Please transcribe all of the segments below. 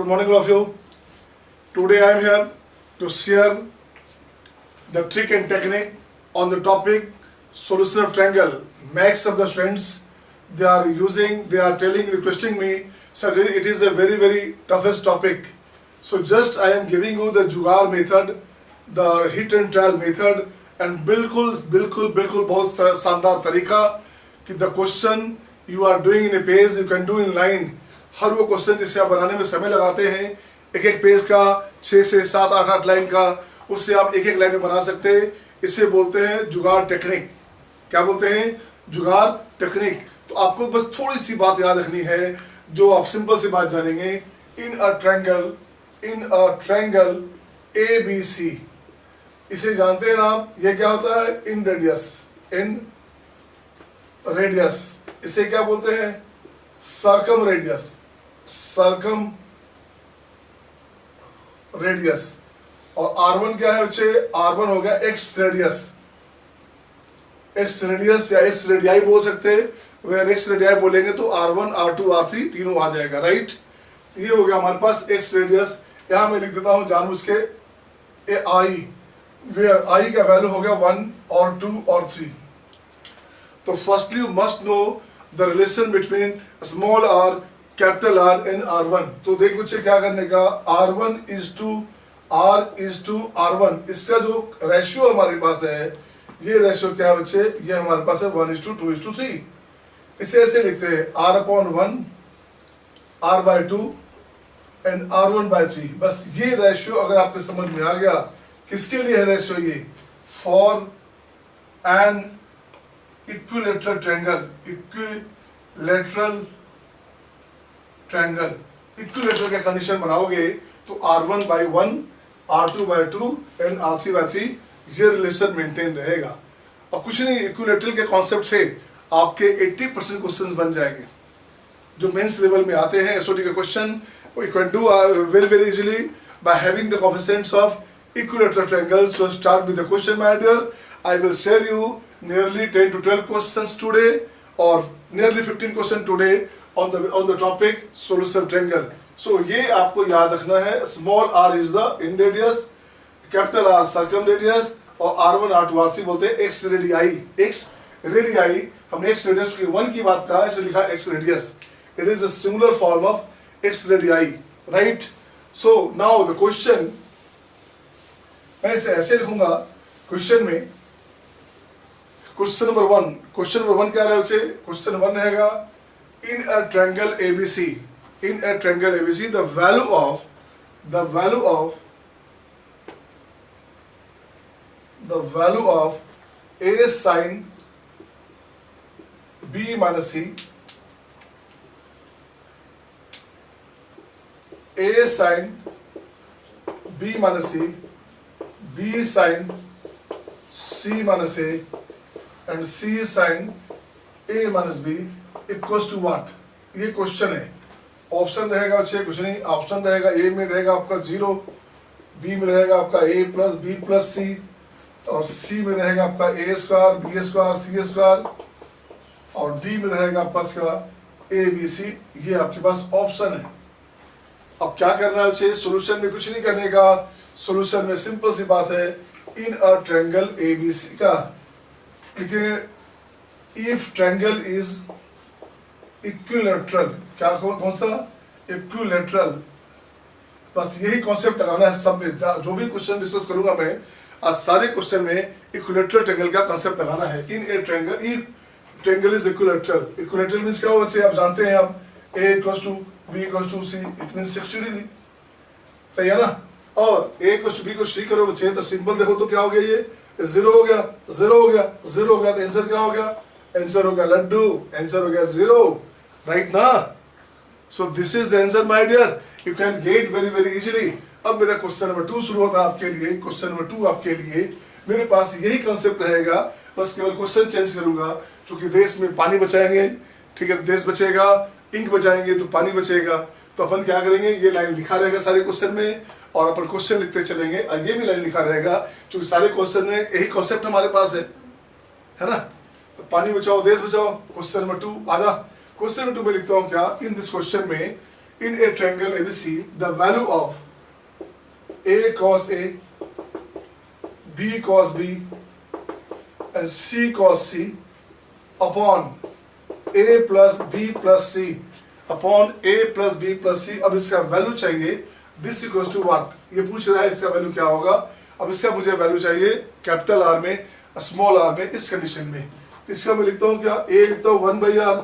morning all of you. Today I am here to share the trick and technique on the topic solution of triangle. Max of the students they are requesting me, sir, it is a very toughest topic. So just I am giving you the जुगाड़ method, the hit and trial method, and बिल्कुल बहुत शानदार तरीका कि the question you are doing in a page you can do in line. हर वो question जिसे आप बनाने में समय लगाते हैं एक पेज का 6 से 7 8 लाइन का, उससे आप एक लाइन में बना सकते हैं. इसे बोलते हैं जुगाड़ टेक्निक. क्या बोलते हैं? जुगाड़ टेक्निक. तो आपको बस थोड़ी सी बात याद रखनी है जो आप सिंपल सी बात जानेंगे. इन अ ट्रायंगल ABC, इसे जानते हैं ना आप, ये क्या होता है? इन रेडियस. इसे क्या बोलते हैं? Circum radius. और R1 क्या है बच्चे? R1 हो गया एक्स रेडियस या एक्स रेडियाई बोल सकते हैं. अगर एक्स रेडियाई बोलेंगे तो R1 R2 R3 तीनों आ जाएगा, राइट. ये हो गया हमारे पास एक्स रेडियस. यहां मैं लिख देता हूं जानबूझ के आई, वेयर आई का वैल्यू हो गया 1 और 2 और 3. तो firstly you must know the relation between small r capital R and R1. तो देख बच्चे क्या करने का, R1 is to R1. इसका जो रेशियो हमारे पास है, ये रेशियो क्या है बच्चे? ये हमारे पास है 1:2:3. इसे ऐसे लिखते हैं R/1 R/2 एंड R1/3. बस ये रेशियो अगर आपके समझ में आ गया, किसके लिए है रेशियो? ये for an equilateral triangle. Equilateral का कंडीशन बनाओगे तो R1/1 R2/2 एंड R3/3 ये रिलेशन मेंटेन रहेगा. और कुछ नहीं, इक्विलेटरल के कॉन्सेप्ट से आपके 80% क्वेश्चंस बन जाएंगे जो मेंस लेवल में आते हैं. एसओटी के question you can do very easily by having the coefficients of equilateral triangles. So start with the question, my dear. I will share you nearly 10 to 12 questions today or nearly 15 questions today on the topic solution triangle. So ये आपको याद रखना है. Small r is the in radius, capital R circumradius और R1 R2 R3 बोलते हैं x radii. हमने x radius की 1 की बात कहा, इसे लिखा x radius. It is a singular form of x radii, right? So now the question, मैं इसे ऐसे लिखूंगा. क्वेश्चन में क्वेश्चन नंबर 1 क्या रहेगा? क्वेश्चन 1 रहेगा in a triangle ABC, the value of a sin b minus c, a sin b minus c, b sin c minus a and c sin a minus b equals to what? ये question है. Option रहेगा अच्छे कुछ नहीं. Option रहेगा ए में रहेगा आपका 0, बी में रहेगा आपका a plus B plus C, और सी में रहेगा आपका a square B square C square, और डी में रहेगा आपका ए बी सी. ये आपके पास ऑप्शन है. अब क्या करना है बच्चे? सोल्यूशन में कुछ नहीं करने का. सोल्यूशन में सिंपल सी बात है, इन अ ट्रायंगल ABC का लिखिए इफ ट्रायंगल इज इक्विलेटरल. क्या कौन सा? इक्विलेटरल. बस यही कॉन्सेप्ट लगाना है सब में. जो भी क्वेश्चन डिस्कस करूंगा मैं आज सारे क्वेश्चन में इक्विलेटरल ट्रायंगल का कॉन्सेप्ट लगाना है. In a triangle, if triangle is equilateral. Equilateral means क्या हो बच्चे? आप जानते हैं आप A equals to B equals to C, it means 60 degree. सही है ना? और A equals to B equals to C करो बच्चे तो सिंपल देखो तो क्या हो गया? ये 0 हो गया तो आंसर क्या हो गया? आंसर हो गया लड्डू. आंसर हो गया 0, राइट ना? So this is the answer my dear. You can get very easily. अब मेरा क्वेश्चन नंबर 2 शुरू होता है आपके लिए. क्वेश्चन नंबर 2 आपके लिए मेरे पास यही कंसेप्ट रहेगा, बस केवल क्वेश्चन चेंज करूंगा. क्योंकि देश में पानी बचाएंगे, ठीक है, देश बचेगा, इंक बचाएंगे तो पानी बचेगा. तो अपन क्या करेंगे, ये लाइन लिखा रहेगा सारे क्वेश्चन में और अपन क्वेश्चन लिखते चलेंगे और ये भी लाइन लिखा रहेगा क्योंकि सारे क्वेश्चन में यही कॉन्सेप्ट हमारे पास है ना. तो पानी बचाओ देश बचाओ. क्वेश्चन नंबर 2 आजा. क्वेश्चन नंबर 2 में लिखता हूँ क्या, इन दिस क्वेश्चन में in a triangle ABC the value of A cos A, B cos B and C cos C upon A plus B plus C upon A plus B plus C। अब इसका value चाहिए, this equals to what, ये पूछ रहा है इसका value क्या होगा। अब इसका मुझे वैल्यू चाहिए कैपिटल आर में, स्मॉल आर में, इस कंडीशन में। इसका मैं लिखता हूँ क्या, ए लिखता हूँ 1/r,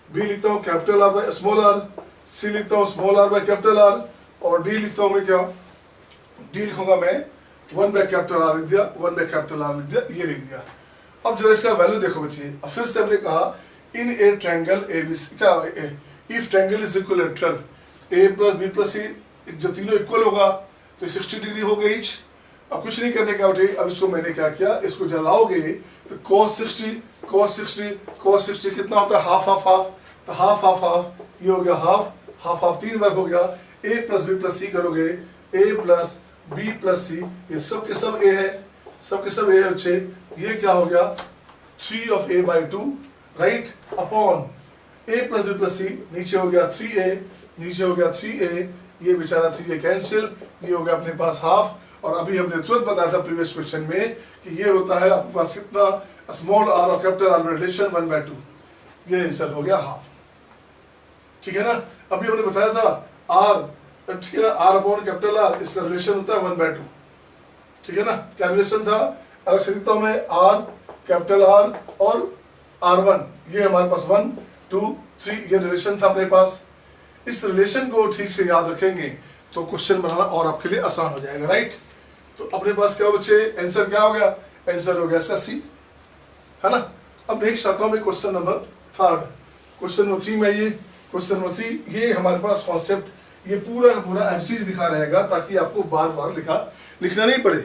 बी लिखता हूँ capital R by small R, C लिखता हूँ small R by capital R, और डी लिखता हूँ मैं क्या, डी लिखूंगा मैं 1/R लिख दिया, 1/R लिख दिया, ये लिख दिया। अब जरा इसका वैल्यू देखो बच्चे। अब फिर से हमने कहा इन ए ट्रायंगल एबीसी, क्या if triangle is equilateral, A plus B plus C, जब तीनों इक्वल होगा तो 60 डिग्री हो गई ईच। अब कुछ नहीं करने का उठे, अब इसको मैंने क्या किया, इसको जलाओगे तो cos 60 कितना होता है, हाफ हाफ हाफ, तो हाफ हाफ हाफ, ये हो गया हाफ हाफ हाफ, 3 बार हो गया। a प्लस बी प्लस सी करोगे, a प्लस बी प्लस सी, ये सब के सब a है, सब के सब a है बच्चे। ये क्या हो गया 3/a/2 right, upon a plus B plus C, नीचे हो गया 3a, नीचे हो गया 3a, ये बेचारा 3a कैंसिल, ये हो गया अपने पास हाफ। और अभी हमने तुरंत बताया था प्रीवियस क्वेश्चन में कि ये होता है आपके पास कितना, स्मॉल आर और कैपिटल आर में रिलेशन 1/2, ये आंसर हो गया हाफ। ठीक है ना, अभी हमने बताया था आर, ठीक है ना, आर अपॉन कैपिटल आर, इसका रिलेशन होता है 1/2। ठीक है ना, क्या रिलेशन था, अलग से लिखता हूं मैं, आर कैपिटल आर और R1, ये हमारे पास 1 2 3, ये रिलेशन था अपने पास। इस रिलेशन को ठीक से याद रखेंगे तो क्वेश्चन बनाना और आपके लिए आसान हो जाएगा, राइट। तो अपने पास क्या हो बच्चे, आंसर क्या हो गया, आंसर हो गया इसका सी, है ना। अब नेक्स्ट आता हूं मैं क्वेश्चन नंबर 3, क्वेश्चन नंबर 3 में ये क्वेश्चन नंबर 3, ये हमारे पास कॉन्सेप्ट ये पूरा का पूरा एज चीज दिखा रहेगा ताकि आपको बार बार लिखना नहीं पड़े,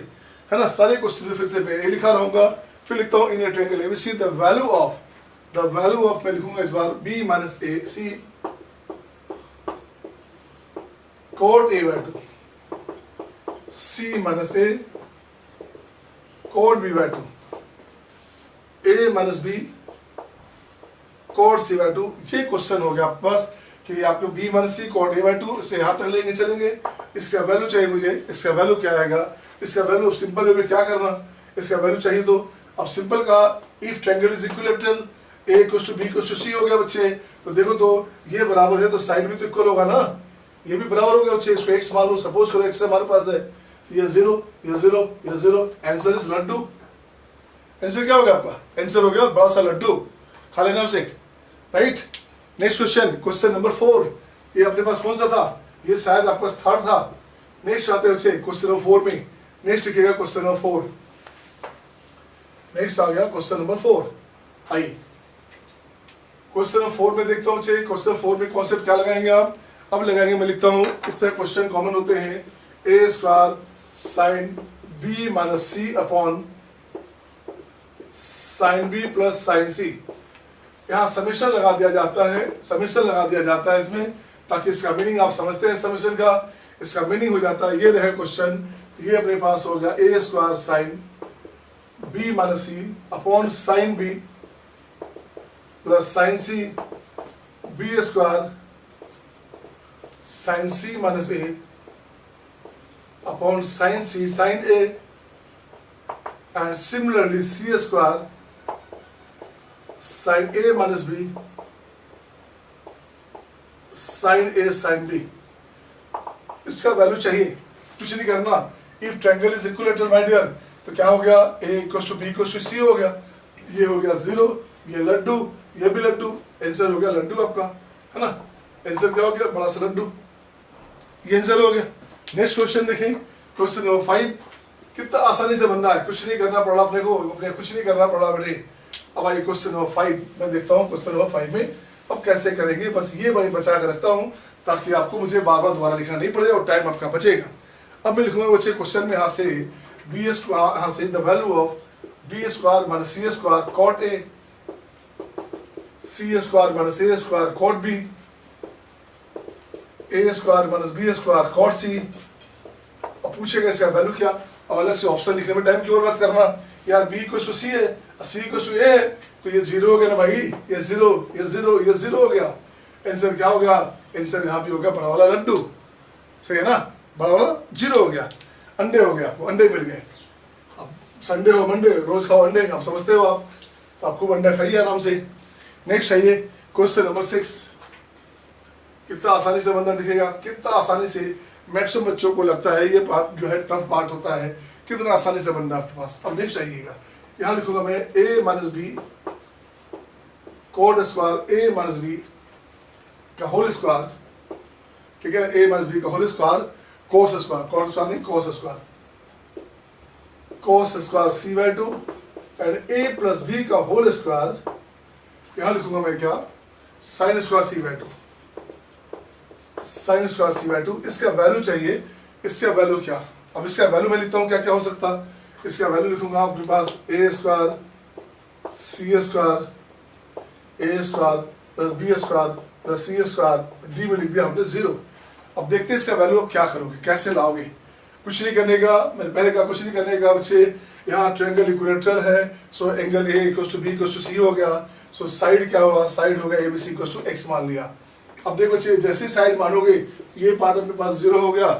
है ना। सारे क्वेश्चन फिर से मैं लिखा रहूंगा। फिर लिखता हूँ in a triangle ABC the value of मैं लिखूंगा इस बार b minus A C cot a/2, c minus A cot b/2, a minus B cot c/2। ये क्वेश्चन हो गया आपके पास कि आपको b माइनस सी cot a/2, इसे यहाँ तक लेंगे चलेंगे। इसका वैल्यू चाहिए मुझे, इसका वैल्यू क्या आएगा, इसका वैल्यू सिंपल वे में क्या करना, इसका वैल्यू चाहिए तो अब सिंपल का if triangle is equilateral, a equals to b equals to c हो गया बच्चे। तो देखो तो ये बराबर है तो साइड भी तो इक्वल होगा ना, ये भी बराबर हो गया बच्चे। इसको x मान लो, सपोज करो x हमारे पास है, ये 0 ये 0 ये 0, आंसर इज लड्डू। आंसर क्या हो गया आपका, आंसर हो गया बड़ा सा लड्डू, खा लेना उसे, right. Next question, question number 4, ये अपने पास कौन सा था, ये शायद आपके पास 3rd था। नेक्स्ट आते हैं बच्चे क्वेश्चन नंबर 4 में, नेक्स्ट लिखिएगा क्वेश्चन नंबर 4, नेक्स्ट आ गया क्वेश्चन नंबर 4। आइए क्वेश्चन नंबर 4 में देखता हूँ बच्चे, क्वेश्चन 4 में कॉन्सेप्ट क्या लगाएंगे आप, अब लगाएंगे, मैं लिखता हूँ इस तरह क्वेश्चन कॉमन होते हैं, a² sin b minus C upon sin b plus sin c। यहाँ समेशन लगा दिया जाता है, समेशन लगा दिया जाता है इसमें, ताकि इसका मीनिंग आप समझते हैं समेशन का, इसका मीनिंग हो जाता है। ये रहे क्वेश्चन, ये अपने पास हो गया a² sin b minus C upon sin b plus sin c, b² sin c minus a upon sin c sin a, and similarly c² sin a minus b sin a sin b। इसका value चाहिए, कुछ नहीं करना। If triangle is equilateral my dear, तो क्या हो गया, a equals to b equals to c हो गया, ये हो गया 0, ये लड्डू, ये भी लड्डू, आंसर हो गया लड्डू आपका, है ना। आंसर क्या हो गया, बड़ा सा लड्डू, ये आंसर हो गया। नेक्स्ट क्वेश्चन देखें, क्वेश्चन नंबर 5, कितना आसानी से बनना है, कुछ नहीं करना पड़ा अपने को, अपने कुछ नहीं करना पड़ा बेटे। अब आइए क्वेश्चन नंबर 5 मैं देखता हूँ, क्वेश्चन नंबर 5 में अब कैसे करेंगे, बस ये मैं बचा कर रखता हूँ ताकि आपको मुझे बार बार दोबारा लिखना नहीं पड़ेगा और टाइम आपका बचेगा। अब मैं लिखूंगा बच्चे क्वेश्चन में यहाँ से b² यहाँ से the value of b² minus c² cot a, c² minus a² cot b, a² minus b² cot c। अब पूछेगा इसका वैल्यू क्या, अब अलग से ऑप्शन लिखने में टाइम क्यों बात करना यार, b इक्वल्स टू c है, c इक्वल्स टू a है, तो ये 0 हो गया ना भाई, ये 0 ये 0 ये 0 हो गया। आंसर क्या हो गया, आंसर यहाँ भी हो गया बड़ा वाला लड्डू, सही है ना, बड़ा वाला 0 हो गया। अंडे हो गया, आपको अंडे मिल गए। अब संडे हो मंडे रोज खाओ अंडे, आप समझते हो आप, तो आपको अंडा खाइए आराम से। नेक्स्ट आइए क्वेश्चन नंबर 6। कितना आसानी से बनना दिखेगा, कितना आसानी से। मैक्सिमम बच्चों को लगता है ये पार्ट जो है टफ पार्ट होता है, कितना आसानी से बनना आपके पास। अब नेक्स्ट आइएगा, यहाँ लिखूंगा मैं a minus B cos square a minus B का होल स्क्वायर, ठीक है, a माइनस बी का whole square cos square, cos square नहीं cos square, cos square c/2 and a plus B का होल स्क्वायर, यहाँ लिखूंगा मैं क्या, sine square c/2, sine square c/2। इसका वैल्यू चाहिए, इसका वैल्यू क्या, अब इसका वैल्यू मैं लिखता हूँ क्या क्या हो सकता, इसका वैल्यू लिखूंगा आपके पास a square c square a square plus b square plus c square, D में लिख दिया हमने 0। अब देखते हैं इसका वैल्यू आप क्या करोगे, कैसे लाओगे। कुछ नहीं करने का, मैंने पहले कहा कुछ नहीं करने का बच्चे। यहाँ ट्रायंगल इक्विलेटरल है, so angle a equals to b equals to c हो गया। सो साइड क्या हुआ, साइड हो गया ABC इक्वल्स टू x मान लिया। अब देखो बच्चे जैसे साइड मानोगे, ये पार्ट अपने पास 0 हो गया,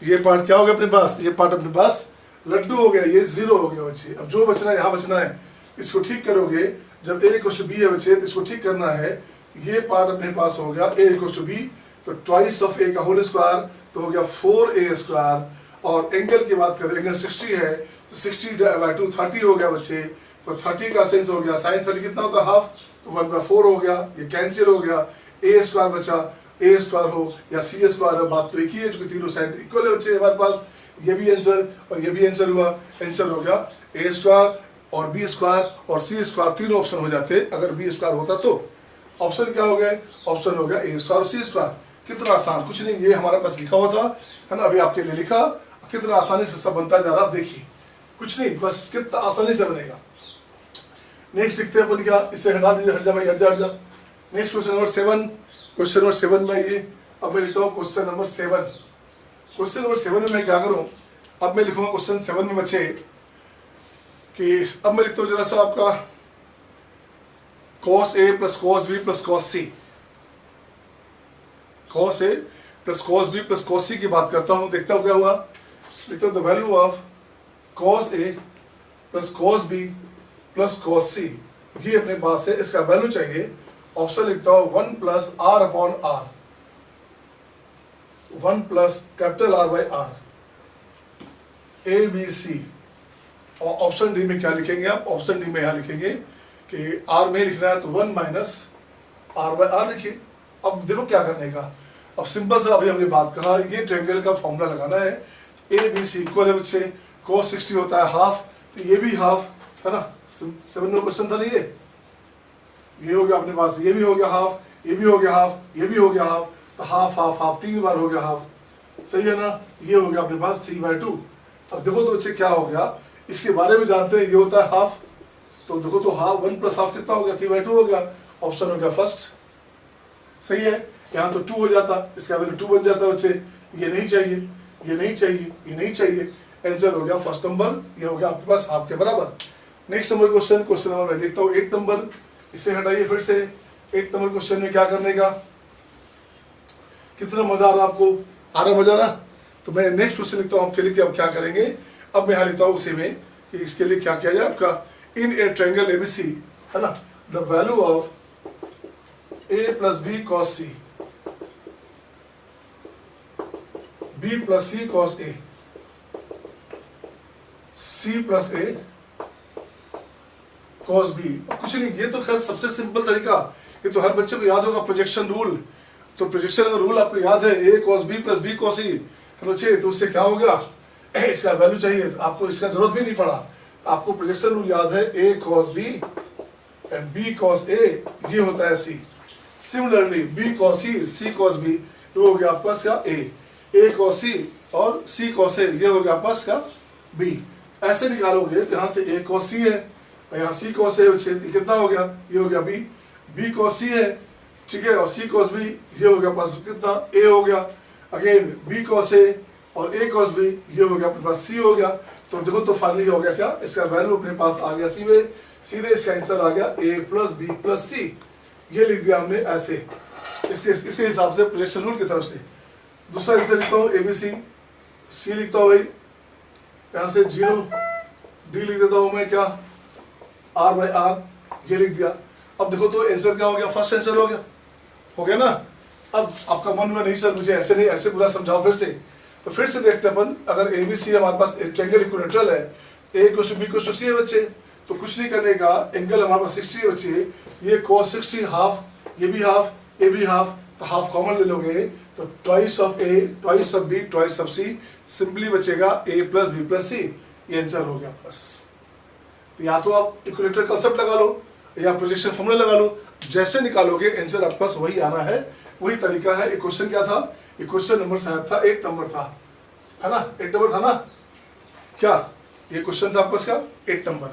ये पार्ट क्या हो गया अपने पास, ये पार्ट अपने पास लड्डू हो गया, ये 0 हो गया बच्चे। अब जो बचना है यहाँ बचना है, इसको ठीक करोगे। जब a इक्वल्स टू b है बच्चे, तो इसको ठीक करना है। ये पार्ट अपने पास हो गया a इक्वल्स टू b, तो ट्वाइस ऑफ a का होल स्क्वायर, तो हो गया 4a स्क्वायर। और एंगल की बात करें, एंगल 60 है, तो 60/2 30 हो गया बच्चे। तो 30 का सेंस हो गया, साइन 30 कितना होता है हाफ, तो 1/4 हो गया, ये कैंसिल हो गया। a स्क्वायर बचा, a स्क्वायर हो या c स्क्वायर हो, बात तो एक ही है, क्योंकि तीनों साइड इक्वल है बच्चे हमारे पास। ये भी आंसर और ये भी आंसर हुआ, आंसर हो गया a स्क्वायर और b स्क्वायर और c स्क्वायर, तीनों ऑप्शन हो जाते अगर b स्क्वायर होता तो। ऑप्शन क्या हो गए, ऑप्शन हो गया a स्क्वायर और c स्क्वायर। कितना आसान, कुछ नहीं, ये हमारे पास लिखा हुआ था, है ना, अभी आपके लिए लिखा। कितना आसानी से सब बनता जा रहा, आप देखिए, कुछ नहीं, बस कितना आसानी से बनेगा। नेक्स्ट लिखते हैं अपन क्या, इससे हटा दीजिए, हट जा भाई, हट जा। Next question number 7, question number 7 में आइए। अब मैं लिखता हूँ क्वेश्चन नंबर 7। क्वेश्चन नंबर 7 में मैं क्या करूँ, अब मैं लिखूंगा क्वेश्चन 7 में बच्चे कि अब मैं लिखता हूँ जरा सा आपका cos a plus cos b plus cos c, cos a plus cos b plus cos c की बात करता हूँ। देखता हूँ क्या हुआ, लिखता हूँ the value of cos a plus cos b plus cos c, ये अपने पास है, इसका वैल्यू चाहिए। ऑप्शन लिखता हूँ 1 plus r upon r, 1 plus capital R by R, ABC। और ऑप्शन डी में क्या लिखेंगे आप, ऑप्शन डी में यहाँ लिखेंगे कि R में लिखना है तो 1 माइनस R बाई R लिखिए। अब देखो क्या करने का, अब सिंपल सा अभी हमने बात कहा, ये ट्रायंगल का फॉर्मूला लगाना है। ABC इक्वल है बच्चे, cos 60 होता है हाफ, तो ये भी हाफ है ना, 7 में क्वेश्चन था ना, ये हो गया अपने पास, ये भी हो गया हाफ, ये भी हो गया हाफ, ये भी हो गया हाफ, तो हाफ हाफ हाफ 3 बार हो गया हाफ, सही है ना। ये हो गया अपने पास 3/2। अब देखो तो बच्चे क्या हो गया, इसके बारे में जानते हैं, ये होता है हाफ, तो देखो तो हाफ 1 प्लस हाफ कितना हो गया, 3/2 हो गया। ऑप्शन हो गया फर्स्ट, सही है। यहाँ तो 2 हो जाता, इसका वैल्यू 2 बन जाता बच्चे। ये नहीं चाहिए, ये नहीं चाहिए, ये नहीं चाहिए, आंसर हो गया फर्स्ट नंबर, ये हो गया आपके पास हाफ के बराबर। Next number question, question number मैं देखता हूँ 8 नंबर, इसे हटाइए फिर से। 8 नंबर क्वेश्चन में क्या करने का, कितना मजा आ रहा आपको, आ रहा मजा ना। तो मैं नेक्स्ट क्वेश्चन लिखता हूँ आपके लिए कि अब क्या करेंगे। अब मैं यहाँ लिखता हूँ उसी में कि इसके लिए क्या किया जाए आपका, इन ए ट्रायंगल ABC, है ना, the value of a plus B cos C, b plus C cos a, c plus a cos b। कुछ नहीं, ये तो खैर सबसे सिंपल तरीका, ये तो हर बच्चे को याद होगा, प्रोजेक्शन रूल। तो प्रोजेक्शन का रूल आपको याद है, a cos b plus b cos c, बच्चे तो उससे क्या होगा, इसका वैल्यू चाहिए, आपको इसका जरूरत भी नहीं पड़ा, आपको प्रोजेक्शन रूल याद है, a cos b and b cos a, ये होता है c। Similarly b cos c, c cos b, ये हो गया आपका इसका a कॉस c और c कॉस a, ये हो गया आपका इसका b। ऐसे निकालोगे तो यहाँ से a कॉस c है, यहाँ c cos a बच्चे कितना हो गया, ये हो गया b cos c है, ठीक है, और c cos b, ये हो गया पास कितना a हो गया, अगेन b cos a और a cos b, ये हो गया अपने पास c हो गया। तो देखो तो फाइनली हो गया क्या, इसका वैल्यू अपने पास आ गया c में, सीधे इसका आंसर आ गया a प्लस बी प्लस सी, ये लिख दिया हमने ऐसे। इसके हिसाब से प्रोजेक्शन रूल की तरफ से। दूसरा आंसर लिखता हूँ ABC, C लिखता हूँ भाई यहाँ से 0, D लिख देता हूँ मैं क्या R/R, ये लिख दिया। अब देखो तो आंसर क्या हो गया, फर्स्ट आंसर हो गया ना। अब आपका मन हुआ नहीं सर मुझे ऐसे नहीं, ऐसे पूरा समझाओ फिर से। तो फिर से देखते हैं अपन, अगर ABC हमारे पास एक ट्रायंगल इक्विलैटरल है, A = B = C है बच्चे, तो कुछ नहीं करने का, एंगल हमारे पास 60 है बच्चे, ये cos 60 हाफ, ये भी हाफ, ये भी हाफ, तो हाफ कॉमन ले लोगे तो twice of A, twice of B, twice of C, simply बचेगा A + B + C, ये आंसर हो गया बस। तो या तो आप इक्विलैटरल कांसेप्ट लगा लो या प्रोजेक्शन फॉर्मूला लगा लो, जैसे निकालोगे आंसर आपके पास वही आना है, वही तरीका है। इक्वेशन क्या था, इक्वेशन नंबर शायद था 8 नंबर था, है ना, 8 नंबर था ना, क्या ये क्वेश्चन था आपका क्या 8 नंबर।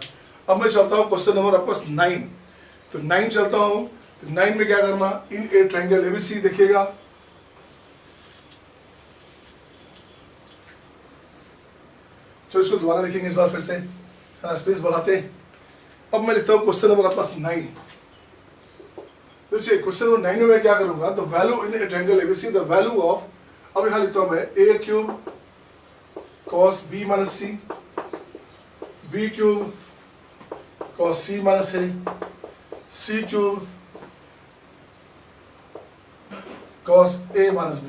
अब मैं चलता हूँ क्वेश्चन नंबर आपके पास 9, तो 9 चलता हूँ, तो 9 में क्या करना, इन ए ट्रायंगल ABC देखिएगा, चलो इसको दोबारा लिखेंगे इस बार फिर से, स्पेस बढ़ाते हैं। अब मैं लिखता हूँ क्वेश्चन नंबर आपके पास 9। तो क्वेश्चन नंबर 9 में मैं क्या करूंगा, the value in a triangle ABC, the value of, अब यहाँ लिखता हूँ मैं A³ cos B - C, B³ cos C - A, C³ cos A - B।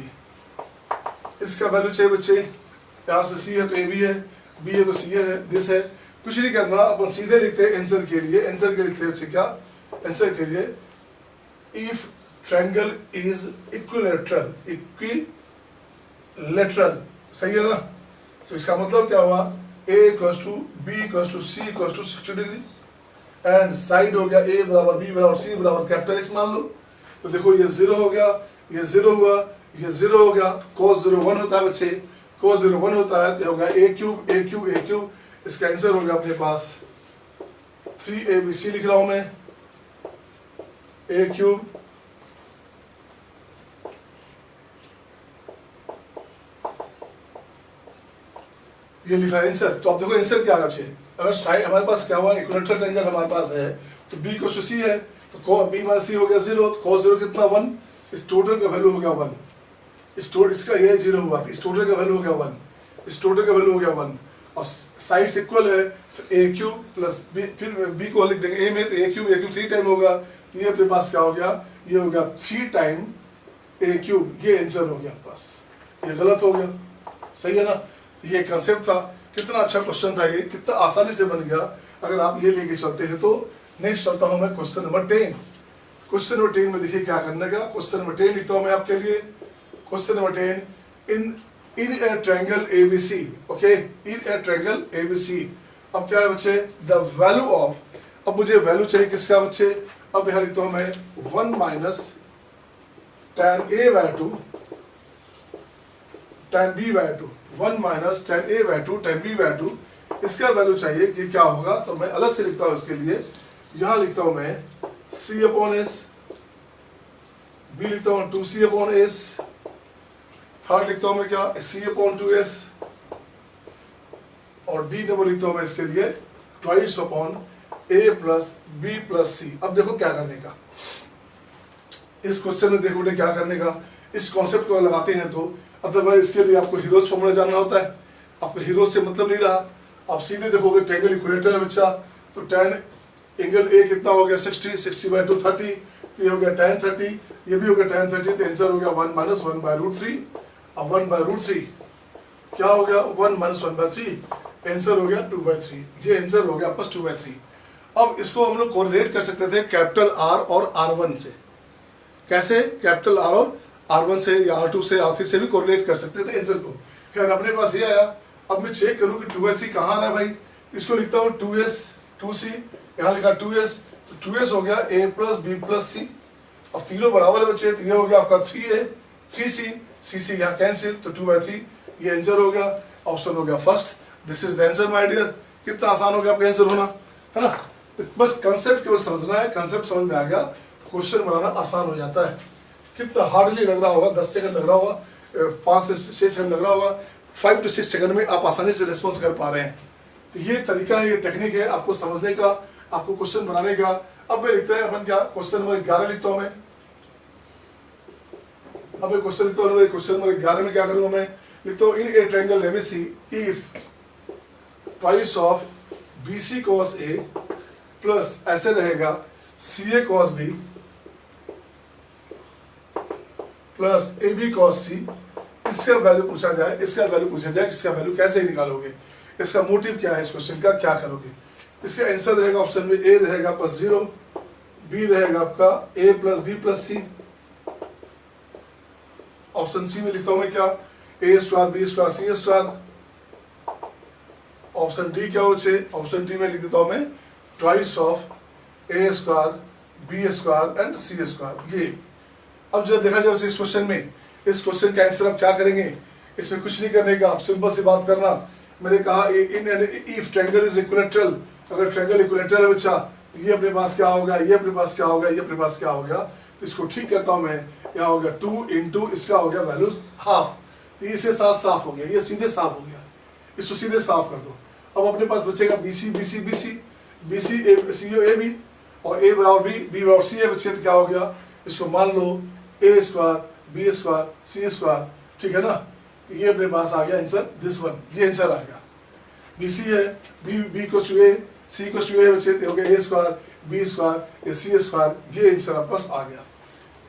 इसका वैल्यू चाहिए बच्चे, यहाँ से C है तो A भी है, B है तो C है, दिस है, कुछ नहीं करना, अपन सीधे लिखते हैं आंसर के लिए। आंसर के लिखते हैं क्या, आंसर के लिए if triangle is equilateral, equilateral, सही है ना। तो इसका मतलब क्या हुआ, A = B = C = 60 degree, and side हो गया A = B = C = capital X मान लो। तो देखो ये 0 हो गया, ये 0 हुआ, ये 0 हो गया, cos 0 1 होता है बच्चे, cos 0 1 होता है, तो हो गया A³, इसका आंसर हो गया अपने पास 3ABC लिख रहा हूं मैं, A³ ये लिखा है आंसर। तो आप देखो आंसर क्या है, अगर साइड हमारे पास क्या हुआ, इक्विलैटरल ट्रायंगल हमारे पास है, तो B = C है, तो B - C हो गया 0, तो cos 0 कितना 1, इस टोटल का वैल्यू हो गया 1, इसका ये 0 हुआ, इस टोटल का वैल्यू हो गया 1, इस टोटल का वैल्यू हो गया 1, और साइड्स इक्वल है, तो A³ + B, फिर B को लिख देंगे A में, तो A³ 3 टाइम होगा, तो ये अपने पास क्या हो गया, ये हो गया 3 टाइम A³, ये आंसर हो गया बस, ये गलत हो गया, सही है ना। ये कंसेप्ट था, कितना अच्छा क्वेश्चन था ये, कितना आसानी से बन गया अगर आप ये लेके चलते हैं तो। नेक्स्ट चलता हूं मैं क्वेश्चन नंबर 10। क्वेश्चन नंबर 10 में देखिए क्या करने का, क्वेश्चन नंबर 10 लिखता हूं मैं आपके लिए, question number 10, in a triangle ABC, okay, in a triangle ABC। अब क्या है बच्चे, द वैल्यू ऑफ, अब मुझे वैल्यू चाहिए किसका बच्चे, अब यहां लिखता हूं मैं 1 - tan A/2 tan B/2, 1 - tan A/2 tan B/2, इसका वैल्यू चाहिए कि क्या होगा। तो मैं अलग से लिखता हूं इसके लिए, यहां लिखता हूं मैं C/S, B लिखता हूं 2C/S, थर्ड लिखता हूं मैं क्या C/2S, और D नंबर लिखता हूं मैं इसके लिए twice upon A + B + C। अब देखो क्या करने का, इस क्वेश्चन में देखो बेटे क्या करने का, इस कॉन्सेप्ट को लगाते हैं तो, अदरवाइज इसके लिए आपको हीरोज फॉर्मूला जानना होता है, आपको हीरोज से मतलब नहीं रहा, आप सीधे देखोगे ट्रायंगल इक्विलैटरल है बच्चा, तो tan एंगल A कितना हो गया 60, 60/2 30, तो ये हो गया tan 30, ये भी हो गया tan 30, तो आंसर हो गया 1 - 1/√3, अब 1/√3 क्या हो गया, 1 - 1/3, आंसर हो गया 2/3, ये आंसर हो गया आपका 2/3। अब इसको हम लोग कोरिलेट कर सकते थे कैपिटल R और R1 से, कैसे, कैपिटल R और R1 से या R2 से R3 से भी कोरिलेट कर सकते थे आंसर को। खैर अपने पास ये आया, अब मैं चेक करूं कि 2/3 कहाँ आ रहा है भाई, इसको लिखता हूँ 2S 2C, यहाँ लिखा 2S, तो 2S हो गया A + B + C, अब तीनों बराबर बचे, तो ये हो गया आपका 3A 3C, CC यहाँ कैंसिल, तो 2/3 ये आंसर हो गया, ऑप्शन हो गया first, this is the answer my dear. कितना आसान हो गया आपका आंसर होना, है ना। बस कंसेप्ट केवल समझना है, कंसेप्ट समझ में आ गया तो क्वेश्चन बनाना आसान हो जाता है। कितना हार्डली लग रहा होगा, 10 सेकंड लग रहा होगा, 5 से 6 सेकंड लग रहा होगा, 5 to 6 सेकंड में आप आसानी से रिस्पॉन्स कर पा रहे हैं। तो ये तरीका है, ये टेक्निक है आपको समझने का, आपको क्वेश्चन बनाने का। अब मैं लिखते हैं अपन क्या, क्वेश्चन नंबर 11 लिखता हूँ मैं, अब मैं क्वेश्चन लिखता हूँ, क्वेश्चन नंबर 11 में क्या करूँगा मैं, लिखता हूँ in a triangle ABC if twice of BC cos A plus ऐसे रहेगा CA cos B plus AB cos C, इसका वैल्यू पूछा जाए, इसका वैल्यू पूछा जाए, इसका वैल्यू कैसे निकालोगे, इसका मोटिव क्या है इस क्वेश्चन का, क्या करोगे। इसका आंसर रहेगा ऑप्शन में A रहेगा +0, B रहेगा आपका A + B + C, option C में लिखता हूं मैं क्या, A² B² C², option D क्या हो छे, ऑप्शन डी में लिख देता हूं मैं twice of A² B² and C²। ये अब जब देखा जाए इस क्वेश्चन में, इस क्वेश्चन का आंसर आप क्या करेंगे, इसमें कुछ नहीं करने का, आप सिंपल सी बात करना। मैंने कहा in if triangle is equilateral, अगर ट्रायंगल इक्विलैटरल है बच्चा, ये अपने पास क्या होगा, ये अपने पास क्या होगा, ये अपने पास क्या हो गया, तो इसको ठीक करता हूं मैं, क्या हो गया 2 इंटू इसका हो गया वैल्यू हाफ, तो इसके साथ साफ हो गया, ये सीधे साफ हो गया, इसको सीधे साफ कर दो। अब अपने पास बचेगा BC BC BC BC CO AB और A बराबर B बराबर C है बच्चे, तो क्या हो गया, इसको मान लो A² B² C², ठीक है ना, ये अपने पास आ गया आंसर दिस वन, ये आंसर आ गया। BC है B को A C को A बच्चे, तो हो गया A² B² C², ये आंसर आपके पास आ गया।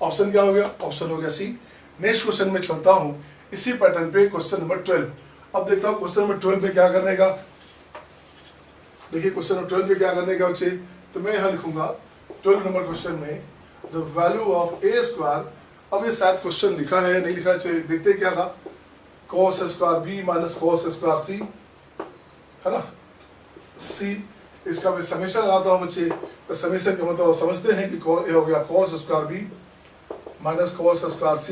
ऑप्शन क्या हो गया, ऑप्शन हो गया सी। नेक्स्ट क्वेश्चन में चलता हूं इसी पैटर्न पे, क्वेश्चन नंबर 12। अब देखता हूं क्वेश्चन नंबर 12 में क्या करने का। देखिए क्वेश्चन नंबर 12 में क्या करने का बच्चे, तो मैं यहाँ लिखूंगा 12 नंबर क्वेश्चन में द वैल्यू ऑफ A²। अब ये शायद क्वेश्चन लिखा है नहीं लिखा है, देखते क्या था, cos² B - cos² C है ना, C, इसका मैं समेशन लगाता हूँ बच्चे, तो समेशन का मतलब समझते हैं कि ये हो गया cos² B - cos² C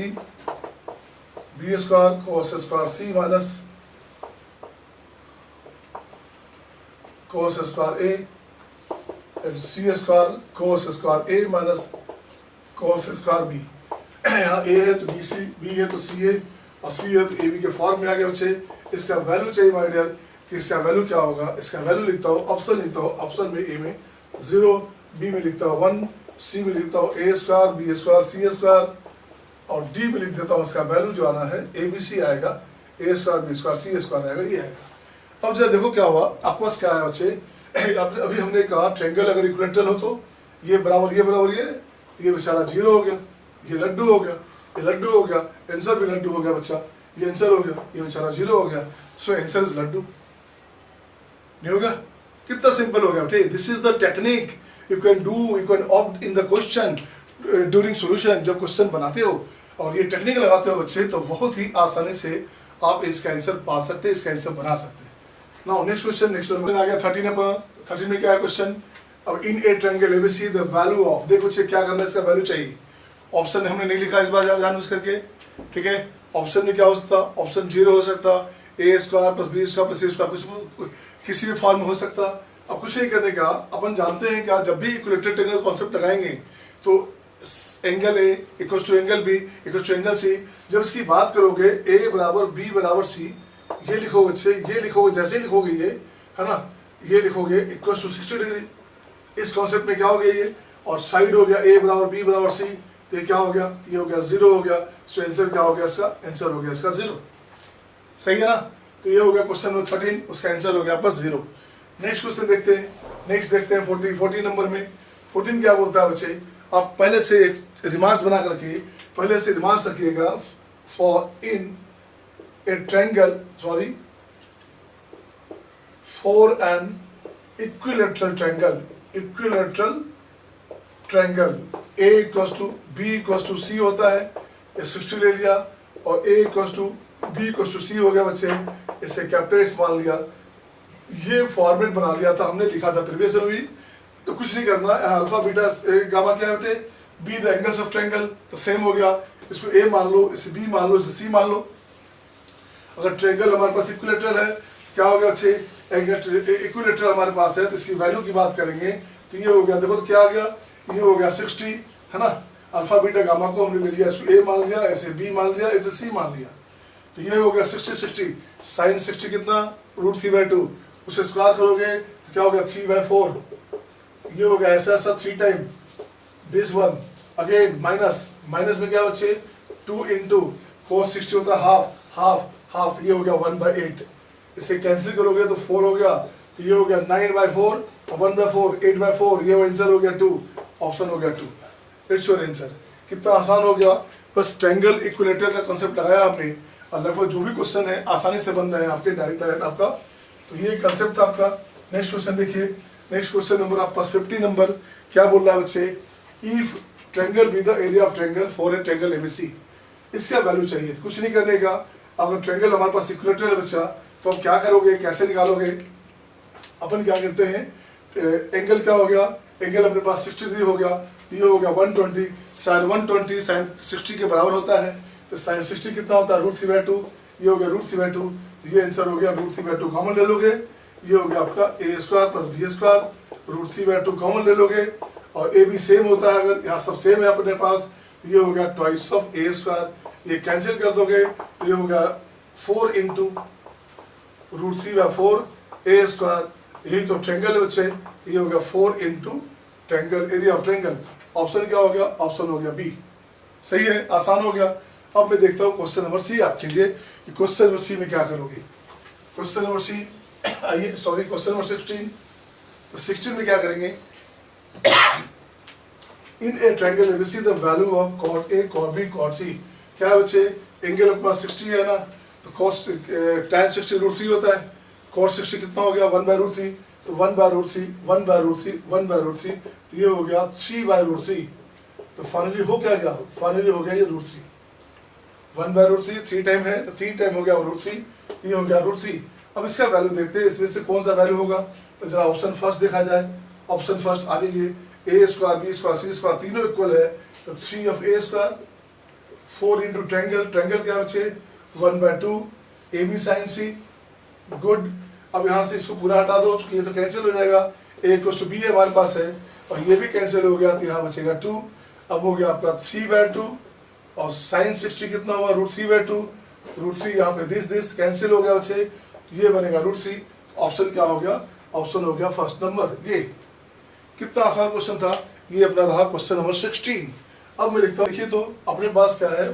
B² cos² C - cos² A and C² cos² A - cos² B। यहाँ A है तो BC, B है तो CA और C है तो AB के फॉर्म में आ गया बच्चे। इसका वैल्यू चाहिए माय डियर कि इसका वैल्यू क्या होगा, इसका वैल्यू लिखता हूँ, ऑप्शन लिखता हूँ, ऑप्शन में A में 0, B में लिखता हूँ 1, C में लिखता हूँ A² B² C² और D में लिख देता हूँ इसका वैल्यू जो आना है ABC आएगा, A² B² C² आएगा, ये आएगा। अब जरा देखो क्या हुआ, आपके पास क्या है बच्चे, अभी हमने कहा ट्रायंगल अगर इक्विलैटरल हो तो ये बराबर ये बेचारा 0 हो गया, ये लड्डू हो गया, ये लड्डू हो गया, आंसर भी लड्डू हो गया बच्चा, ये आंसर हो गया, ये बेचारा 0 हो गया, सो आंसर इज लड्डू। नहीं होगा, कितना सिंपल हो गया बेटे। This is the technique you can do, you can opt in the question during solution. जब क्वेश्चन बनाते हो और ये टेक्निक लगाते हो बच्चे, तो बहुत ही आसानी से आप इसका आंसर पा सकते हैं, इसका आंसर बना सकते हैं। नाउ नेक्स्ट क्वेश्चन आ गया 13 में क्या है क्वेश्चन, अब in a triangle ABC the value of, देखो बच्चे क्या करना है, इसका वैल्यू चाहिए। ऑप्शन हमने नहीं लिखा इस बार जानबूझ करके, ठीक है। ऑप्शन में क्या हो सकता, ऑप्शन 0 हो सकता, A² + B² + C², कुछ किसी भी फॉर्म में हो सकता। अब कुछ नहीं करने का, अपन जानते हैं क्या, जब भी इक्विलैटरल ट्रायंगल कॉन्सेप्ट लगाएंगे तो angle A = angle B = angle C। जब इसकी बात करोगे A = B = C, ये लिखोगे बच्चे, ये लिखोगे, जैसे ही लिखोगे ये है ना, ये लिखोगे = 60 डिग्री, इस कॉन्सेप्ट में क्या हो गया ये, और साइड हो गया A = B = C, तो ये क्या हो गया, ये हो गया 0 हो गया, सो आंसर क्या हो गया, इसका आंसर हो गया इसका 0। सही है ना, तो ये हो गया क्वेश्चन नंबर 13, उसका आंसर हो गया बस 0। नेक्स्ट क्वेश्चन देखते हैं, नेक्स्ट देखते हैं 14 नंबर में। 14 क्या बोलता है बच्चे, आप पहले से रिमार्क्स बना कर रखिए, पहले से रिमार्क्स रखिएगा, for in a triangle for an equilateral triangle A = B = C होता है, ये 60 ले लिया, और A = B = C हो गया बच्चे, इसे कैपिटल X मान लिया, ये फॉर्मेट बना लिया था, हमने लिखा था प्रीवियस में भी, तो कुछ नहीं करना, अल्फा बीटा गामा क्या है बेटे, be the angles of triangle, तो सेम हो गया, इसको A मान लो, इसे B मान लो, इसे C मान लो। अगर ट्रायंगल हमारे पास इक्विलैटरल है, क्या हो गया अच्छे, इक्विलैटरल हमारे पास है, तो इसकी वैल्यू की बात करेंगे, तो ये हो गया, देखो तो क्या आ गया, ये हो गया 60 है ना, अल्फा बीटा गामा को हमने ले लिया, इसको A मान लिया, ऐसे B मान लिया, ऐसे C मान लिया, तो ये हो गया 60 साइन 60 कितना, √3/2, उसे स्क्वायर करोगे तो क्या हो गया 3/4, ये हो गया ऐसा 3 time this one, again minus में क्या बच्चे 2 इंटू cos 60 होता है हाफ हाफ हाफ, ये हो गया 1/8। इसे कैंसिल करोगे तो 4 हो गया, तो ये हो गया 9/4 और 1/4 8/4, ये आंसर हो गया 2, ऑप्शन हो गया 2। It's your answer. कितना आसान हो गया, बस ट्रायंगल इक्विलेटरल का कंसेप्ट लगाया आपने और लगभग जो भी क्वेश्चन है आसानी से बन रहे हैं आपके डायरेक्ट लाइन आपका। तो ये कंसेप्ट था आपका। नेक्स्ट क्वेश्चन देखिए, नेक्स्ट क्वेश्चन नंबर आपके पास 50 नंबर क्या बोल रहा है बच्चे, if triangle be the area of triangle for a triangle ABC, इसका वैल्यू चाहिए। कुछ नहीं करने का, अगर ट्रायंगल हमारे पास इक्विलेटरल है बच्चा तो हम क्या करोगे, कैसे निकालोगे, अपन क्या करते हैं, एंगल क्या हो गया, एंगल अपने पास 63 हो गया, ये हो गया 120, साइन 120 साइन 60 के बराबर होता है, तो साइन 60 कितना होता है √3/2, ये हो गया √3/2, ये आंसर हो गया √3/2 कॉमन ले लोगे, ये हो गया आपका a² + b² √3/2 कॉमन ले लोगे, और a भी सेम होता है, अगर यहाँ सब सेम है अपने पास, ये हो गया ट्वाइस ऑफ a², ये कैंसिल कर दोगे तो ये हो गया 4 इंटू √3/4 a², यही तो ट्रायंगल है बच्चे, ये हो गया 4 into triangle area of triangle. Option क्या हो गया, ऑप्शन हो गया बी। सही है, आसान हो गया। अब मैं देखता हूँ क्वेश्चन नंबर सी आपके लिए कि क्वेश्चन नंबर सी में क्या करोगे। क्वेश्चन नंबर सी, आइए सॉरी क्वेश्चन नंबर 16, तो 16 में क्या करेंगे, in a triangle ABC the value of cot A cot B cot C, क्या है बच्चे, एंगल अपने पास 60 है ना, तो कॉस tan 60 √3 होता है, cos 60 कितना हो गया 1/√3, तो 1/√3 1/√3 1/√3, ये हो गया 3/√3, तो फाइनली हो क्या गया, फाइनली हो गया ये √3, 1/√3 3 टाइम है तो 3 टाइम हो गया √3, ये हो गया √3। अब इसका वैल्यू देखते हैं, इसमें से कौन सा वैल्यू होगा, तो जरा ऑप्शन फर्स्ट देखा जाए। ऑप्शन फर्स्ट आ जाइए, a² b² c² तीनों इक्वल है, तो 3 of a², 4 into triangle, triangle क्या बच्चे 1/2 ab sin c, गुड। अब यहाँ से इसको पूरा हटा दो, चूंकि ये तो कैंसिल हो जाएगा, a = b हमारे पास है और ये भी कैंसिल हो गया, तो यहाँ बचेगा 2। अब हो गया आपका 3/2 और sin 60 कितना हुआ √3/2, √3 यहाँ पे दिस कैंसिल हो गया बच्चे, ये बनेगा √3। ऑप्शन क्या हो गया, ऑप्शन हो गया फर्स्ट नंबर। ये कितना आसान क्वेश्चन था, ये अपना रहा क्वेश्चन नंबर 16। अब मैं लिखता हूँ, देखिए तो अपने पास क्या है,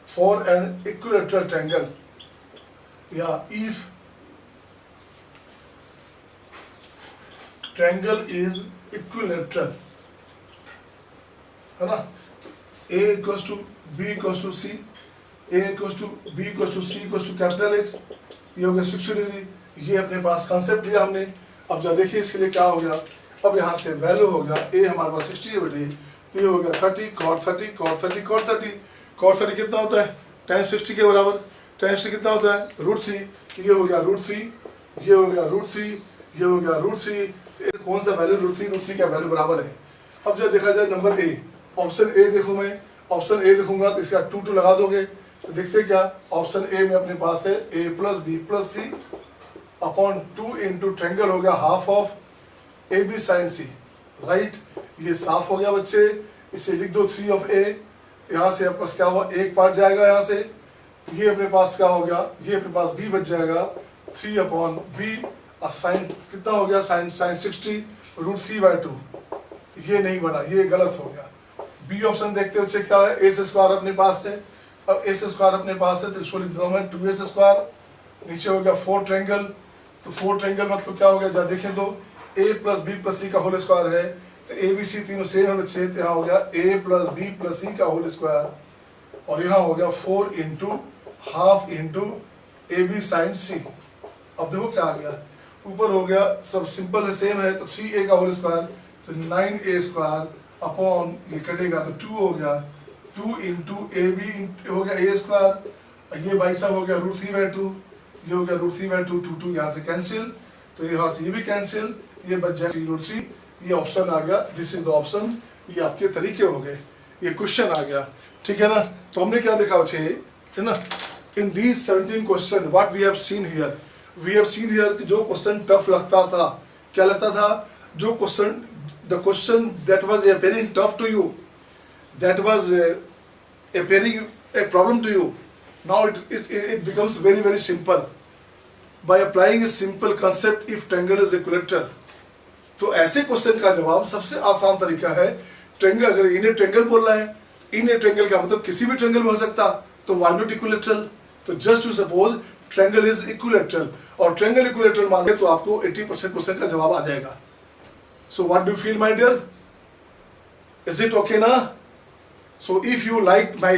फॉर एन इक्विलेटरल ट्रायंगल, या इफ ट्रायंगल इज इक्विलेटरल, है ना, a = b = c, a = b = c = X, ये हो गया 60 डिग्री। ये अपने पास कंसेप्ट लिया हमने। अब जब देखिए इसके लिए क्या हो गया, अब यहाँ से वैल्यू हो गया a हमारे पास 60 है बेटे, तो ये हो गया 30 cot 30 cot 30 cot 30, cot 30 कितना होता है tan 60 के बराबर, tan 60 कितना होता है √3, ये हो गया √3, ये हो गया √3, ये हो गया √3, कौन सा वैल्यू √3 का वैल्यू बराबर है। अब जब देखा जाए नंबर ए, ऑप्शन ए देखूँ मैं, ऑप्शन ए देखूंगा तो इसका 2 लगा दोगे, तो देखते क्या, ऑप्शन ए में अपने पास है a + b + c upon 2 into triangle हो गया half of ab sin c, right. ये साफ हो गया बच्चे, इसे लिख दो 3 of a, यहाँ से आपके पास क्या हुआ, एक पार्ट जाएगा यहाँ से, ये अपने पास क्या हो गया, ये अपने पास b बच जाएगा 3/b, और साइन कितना हो गया, साइन 60 √3/2, ये नहीं बना, ये गलत हो गया। बी ऑप्शन देखते बच्चे क्या है, a² अपने पास है, अब a² अपने पास है तो इसको लिख दो मैं 2a², नीचे हो गया 4 ट्रायंगल, तो 4 ट्रायंगल मतलब क्या हो गया, जब देखें तो a + b + c का होल स्क्वायर है, तो a b c तीनों सेम है बच्चे, तो यहाँ हो गया a + b + c का होल स्क्वायर, और यहाँ हो गया 4 into half into ab sin c। अब देखो क्या आ गया, ऊपर हो गया सब सिंपल है, सेम है, तो 3a का होल स्क्वायर, तो 9a² अपॉन ये कटेगा तो 2 हो गया, 2 इंटू ab हो गया a², ये भाई साहब हो गया √3/2, ये हो गया √3/2, 2 यहाँ से कैंसिल, तो यहाँ से ये भी कैंसिल, ये बच जाए √3, ये ऑप्शन आ गया, दिस इज द ऑप्शन। ये आपके तरीके हो गए, ये क्वेश्चन आ गया, ठीक है ना। तो हमने क्या देखा बच्चे, है ना, in these 17 question what we have seen here, we have seen here कि जो क्वेश्चन टफ लगता था, क्या लगता था, जो question the question that was appearing tough to you, that was appearing a problem to you, now it becomes very very simple by applying a simple concept if triangle is equilateral। तो ऐसे question का जवाब सबसे आसान तरीका है, triangle, अगर इन्हें ट्रायंगल बोल रहा है इन ए ट्रायंगल का मतलब किसी भी ट्रायंगल में हो सकता, तो व्हाई नॉट इक्विलैटरल? तो just to suppose triangle is equilateral, और ट्रायंगल इक्विलैटरल मान ले तो आपको 80% क्वेश्चन का जवाब आ जाएगा. So what do you feel my dear? Is it okay ना? So if you liked my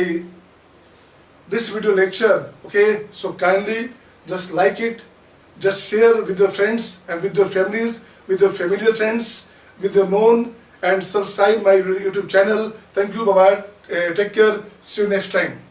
this video lecture, okay, so kindly just like it, just share with your friends and with your families, with your familiar friends, with your known, and subscribe my YouTube channel. Thank you, bye bye, take care, see you next time.